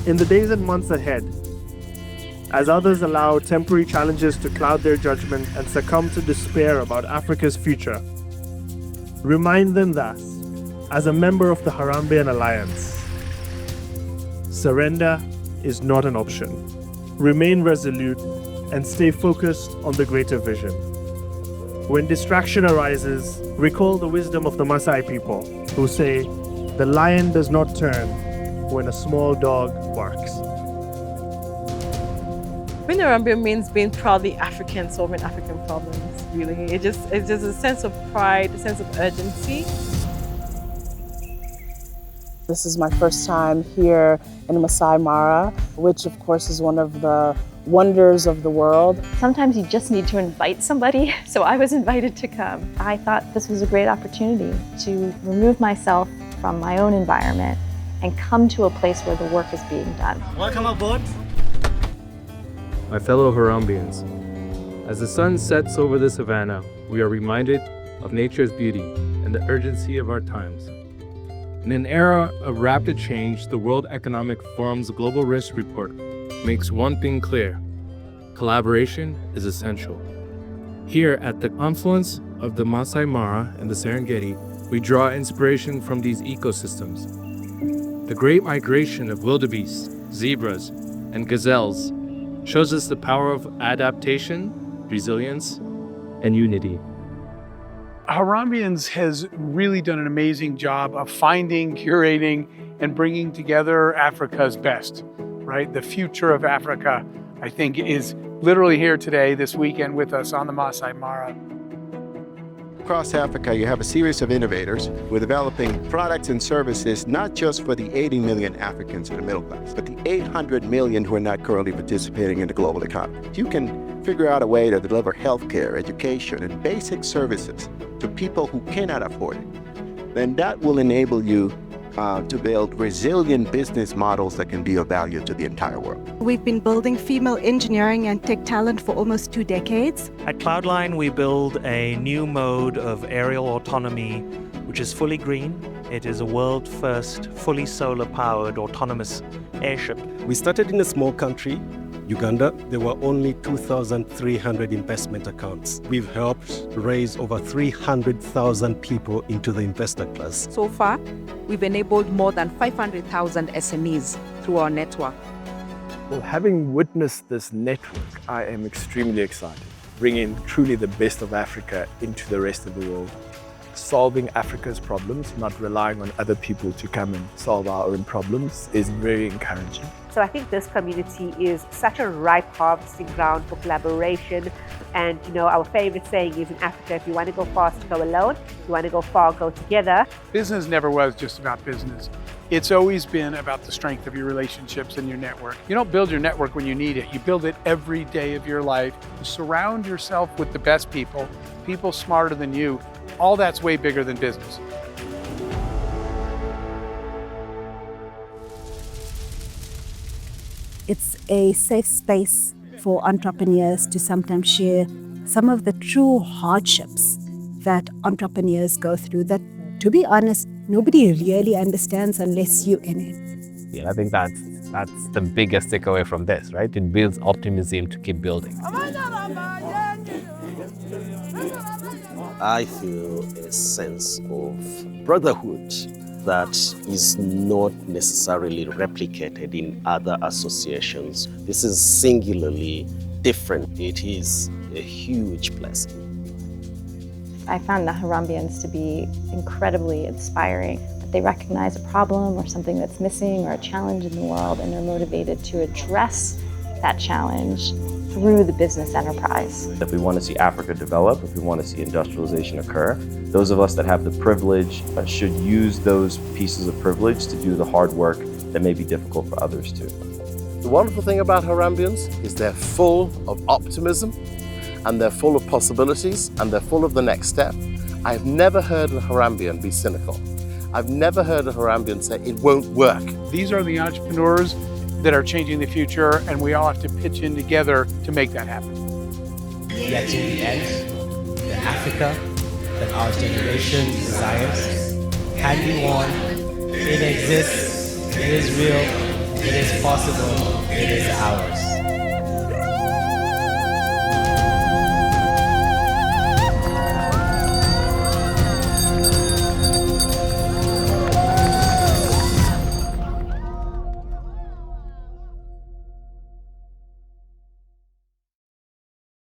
In the days and months ahead, as others allow temporary challenges to cloud their judgment and succumb to despair about Africa's future, remind them that, as a member of the Harambean Alliance, surrender is not an option. Remain resolute and stay focused on the greater vision. When distraction arises, recall the wisdom of the Masai people who say, "The lion does not turn when a small dog barks." Being Harambean means being proudly African, solving African problems, really. It's just a sense of pride, a sense of urgency. This is my first time here in Masai Mara, which of course is one of the wonders of the world. Sometimes you just need to invite somebody, so I was invited to come. I thought this was a great opportunity to remove myself from my own environment and come to a place where the work is being done. Welcome aboard. My fellow Harambeans, as the sun sets over the savannah, we are reminded of nature's beauty and the urgency of our times. In an era of rapid change, the World Economic Forum's Global Risk Report makes one thing clear: collaboration is essential. Here at the confluence of the Masai Mara and the Serengeti, we draw inspiration from these ecosystems. The great migration of wildebeest, zebras, and gazelles shows us the power of adaptation, resilience, and unity. Harambeans has really done an amazing job of finding, curating, and bringing together Africa's best, right? The future of Africa, I think, is literally here today, this weekend with us on the Masai Mara. Across Africa, you have a series of innovators who are developing products and services not just for the 80 million Africans in the middle class, but the 800 million who are not currently participating in the global economy. If you can figure out a way to deliver healthcare, education, and basic services to people who cannot afford it, then that will enable you to build resilient business models that can be of value to the entire world. We've been building female engineering and tech talent for almost 2 decades. At Cloudline, we build a new mode of aerial autonomy, which is fully green. It is a world-first, fully solar-powered autonomous airship. We started in a small country, Uganda. There were only 2,300 investment accounts. We've helped raise over 300,000 people into the investor class. So far, we've enabled more than 500,000 SMEs through our network. Well, having witnessed this network, I am extremely excited. Bringing truly the best of Africa into the rest of the world. Solving Africa's problems, not relying on other people to come and solve our own problems, is very encouraging. So I think this community is such a ripe harvesting ground for collaboration. And our favorite saying is in Africa, if you want to go fast, go alone. If you want to go far, go together. Business never was just about business. It's always been about the strength of your relationships and your network. You don't build your network when you need it. You build it every day of your life. You surround yourself with the best people, people smarter than you. All that's way bigger than business. It's a safe space for entrepreneurs to sometimes share some of the true hardships that entrepreneurs go through that, to be honest, nobody really understands unless you're in it. Yeah, I think that's the biggest takeaway from this, right? It builds optimism to keep building. I feel a sense of brotherhood that is not necessarily replicated in other associations. This is singularly different. It is a huge blessing. I found the Harambeans to be incredibly inspiring. They recognize a problem or something that's missing or a challenge in the world, and they're motivated to address that challenge through the business enterprise. If we want to see Africa develop, if we want to see industrialization occur, those of us that have the privilege should use those pieces of privilege to do the hard work that may be difficult for others too. The wonderful thing about Harambeans is they're full of optimism, and they're full of possibilities, and they're full of the next step. I've never heard a Harambean be cynical. I've never heard a Harambean say it won't work. These are the entrepreneurs that are changing the future, and we all have to pitch in together to make that happen. Yet in the end, the Africa that our generation desires can be won. It exists, it is real, It is possible. It is ours.